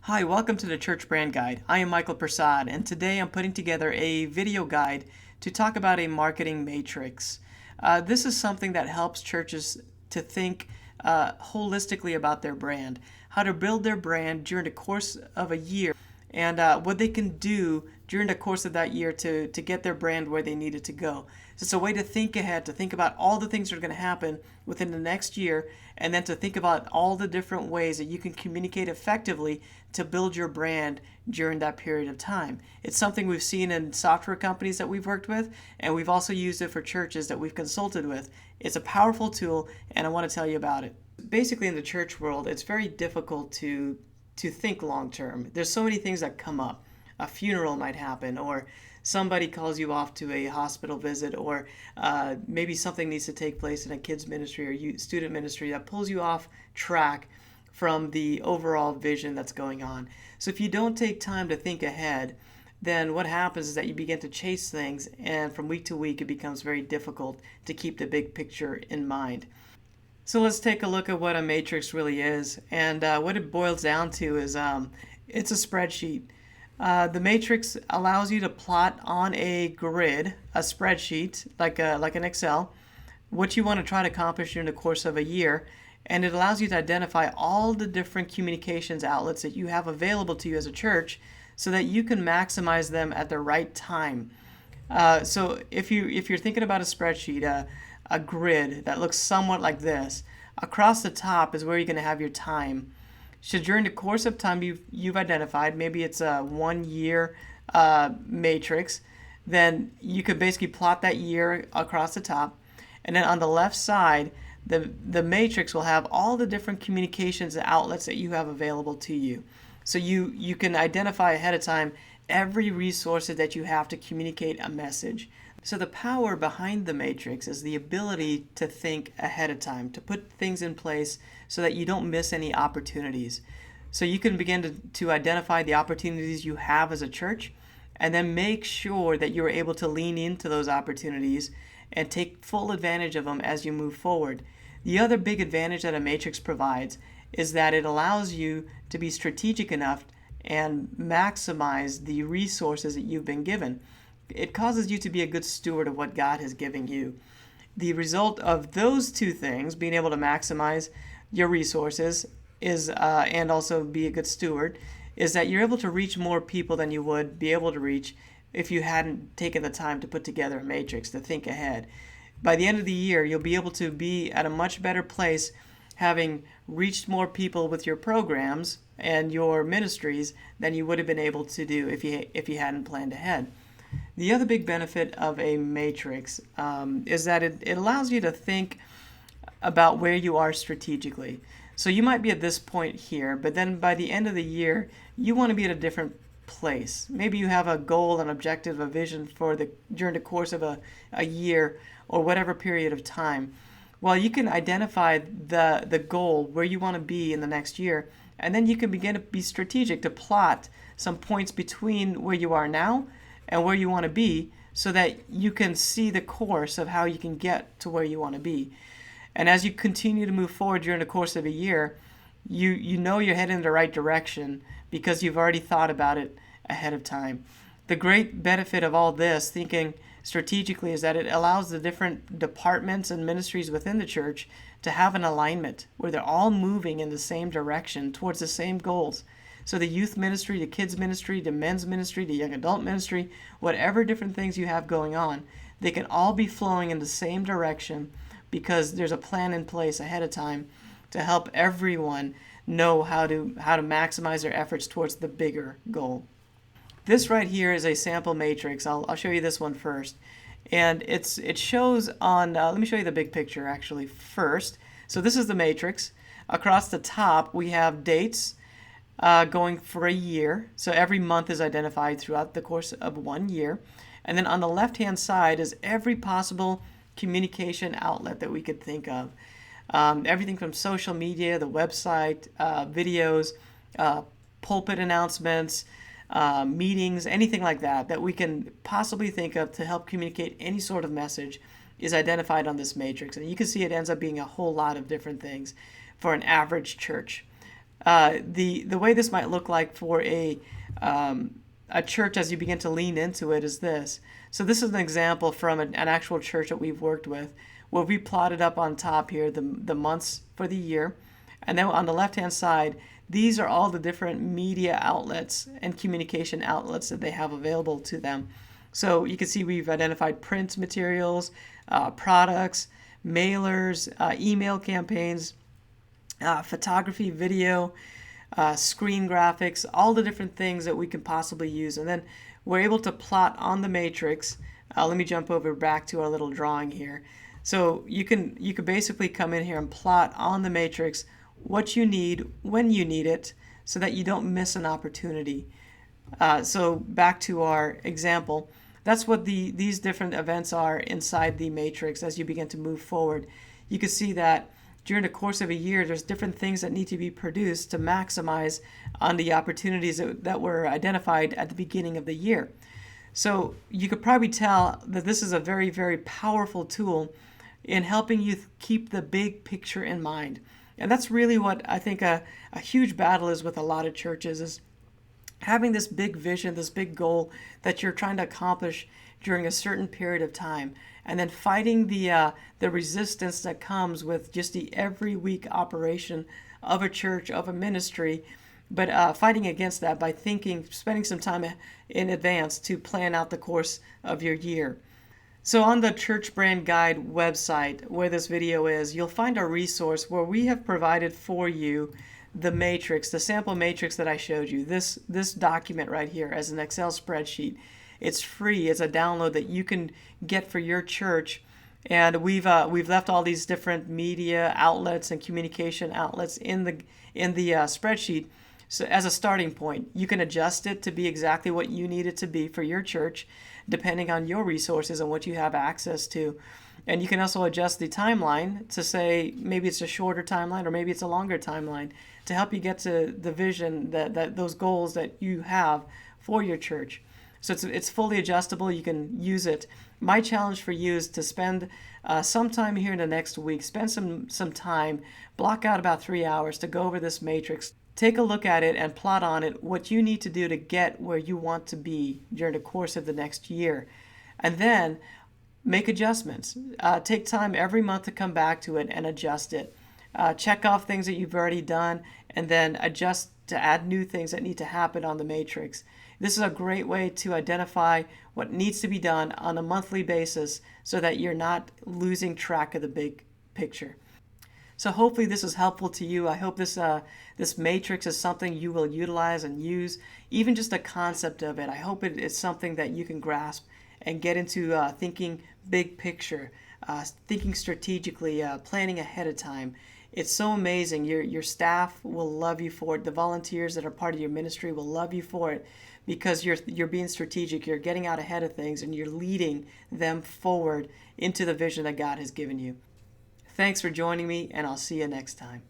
Hi, welcome to the Church Brand Guide. I am Michael Prasad, and today I'm putting together a video guide to talk about a marketing matrix. This is something that helps churches to think holistically about their brand, how to build their brand during the course of a year, and what they can do during the course of that year to get their brand where they need it to go. So it's a way to think ahead, to think about all the things that are going to happen within the next year, and then to think about all the different ways that you can communicate effectively to build your brand during that period of time. It's something we've seen in software companies that we've worked with, and we've also used it for churches that we've consulted with. It's a powerful tool, and I want to tell you about it. Basically, in the church world, it's very difficult to think long term. There's so many things that come up. A funeral might happen, or somebody calls you off to a hospital visit, or maybe something needs to take place in a kids ministry or student ministry that pulls you off track from the overall vision that's going on. So if you don't take time to think ahead, then what happens is that you begin to chase things, and from week to week it becomes very difficult to keep the big picture in mind. So let's take a look at what a matrix really is. And what it boils down to is it's a spreadsheet. The matrix allows you to plot on a grid, a spreadsheet, like an Excel, what you want to try to accomplish during the course of a year. And it allows you to identify all the different communications outlets that you have available to you as a church so that you can maximize them at the right time. So if you're thinking about a spreadsheet, a grid that looks somewhat like this, across the top is where you're going to have your time. So during the course of time you've identified, maybe it's a 1 year matrix, then you could basically plot that year across the top. And then on the left side, the matrix will have all the different communications outlets that you have available to you. So you can identify ahead of time every resource that you have to communicate a message. So the power behind the matrix is the ability to think ahead of time, to put things in place so that you don't miss any opportunities. So you can begin to identify the opportunities you have as a church, and then make sure that you're able to lean into those opportunities and take full advantage of them as you move forward. The other big advantage that a matrix provides is that it allows you to be strategic enough and maximize the resources that you've been given. It causes you to be a good steward of what God has given you. The result of those two things, being able to maximize your resources is and also be a good steward, is that you're able to reach more people than you would be able to reach if you hadn't taken the time to put together a matrix, to think ahead. By the end of the year, you'll be able to be at a much better place, having reached more people with your programs and your ministries than you would have been able to do if you hadn't planned ahead. The other big benefit of a matrix is that it allows you to think about where you are strategically. So you might be at this point here, but then by the end of the year, you want to be at a different place. Maybe you have a goal, an objective, a vision during the course of a year or whatever period of time. Well, you can identify the goal, where you want to be in the next year, and then you can begin to be strategic, to plot some points between where you are now and where you want to be, so that you can see the course of how you can get to where you want to be. And as you continue to move forward during the course of a year, you know you're heading in the right direction because you've already thought about it ahead of time. The great benefit of all this, thinking strategically, is that it allows the different departments and ministries within the church to have an alignment where they're all moving in the same direction towards the same goals. So the youth ministry, the kids ministry, the men's ministry, the young adult ministry, whatever different things you have going on, they can all be flowing in the same direction because there's a plan in place ahead of time to help everyone know how to maximize their efforts towards the bigger goal. This right here is a sample matrix. I'll show you this one first. And it shows on, let me show you the big picture actually first. So this is the matrix. Across the top, we have dates going for a year. So every month is identified throughout the course of 1 year. And then on the left-hand side is every possible communication outlet that we could think of. Everything from social media, the website, videos, pulpit announcements, meetings, anything like that we can possibly think of to help communicate any sort of message is identified on this matrix. And you can see it ends up being a whole lot of different things for an average church. The way this might look like for a church as you begin to lean into it is this. So this is an example from an actual church that we've worked with, where we plotted up on top here the months for the year, and then on the left hand side, these are all the different media outlets and communication outlets that they have available to them. So you can see we've identified print materials, products, mailers, email campaigns, photography, video, screen graphics, all the different things that we can possibly use. And then we're able to plot on the matrix. Let me jump over back to our little drawing here. So you can basically come in here and plot on the matrix what you need when you need it, so that you don't miss an opportunity. So back to our example, that's what these different events are inside the matrix as you begin to move forward. You can see that during the course of a year, there's different things that need to be produced to maximize on the opportunities that were identified at the beginning of the year. So you could probably tell that this is a very, very powerful tool in helping you keep the big picture in mind. And that's really what I think a huge battle is with a lot of churches, is having this big vision, this big goal that you're trying to accomplish during a certain period of time, and then fighting the resistance that comes with just the every week operation of a church, of a ministry, but fighting against that by spending some time in advance to plan out the course of your year. So on the Church Brand Guide website, where this video is, you'll find a resource where we have provided for you the matrix, the sample matrix that I showed you, this document right here as an Excel spreadsheet. It's free. It's a download that you can get for your church. And we've left all these different media outlets and communication outlets in the spreadsheet. So as a starting point, you can adjust it to be exactly what you need it to be for your church, depending on your resources and what you have access to. And you can also adjust the timeline to say maybe it's a shorter timeline or maybe it's a longer timeline to help you get to the vision, that those goals that you have for your church. So it's fully adjustable. You can use it. My challenge for you is to spend some time here in the next week. Spend some time, block out about 3 hours to go over this matrix. Take a look at it and plot on it what you need to do to get where you want to be during the course of the next year. And then make adjustments. Take time every month to come back to it and adjust it. Check off things that you've already done and then adjust to add new things that need to happen on the matrix. This is a great way to identify what needs to be done on a monthly basis so that you're not losing track of the big picture. So hopefully this is helpful to you. I hope this matrix is something you will utilize and use, even just the concept of it. I hope it is something that you can grasp and get into thinking big picture, thinking strategically, planning ahead of time. It's so amazing. Your staff will love you for it. The volunteers that are part of your ministry will love you for it, because you're being strategic. You're getting out ahead of things and you're leading them forward into the vision that God has given you. Thanks for joining me, and I'll see you next time.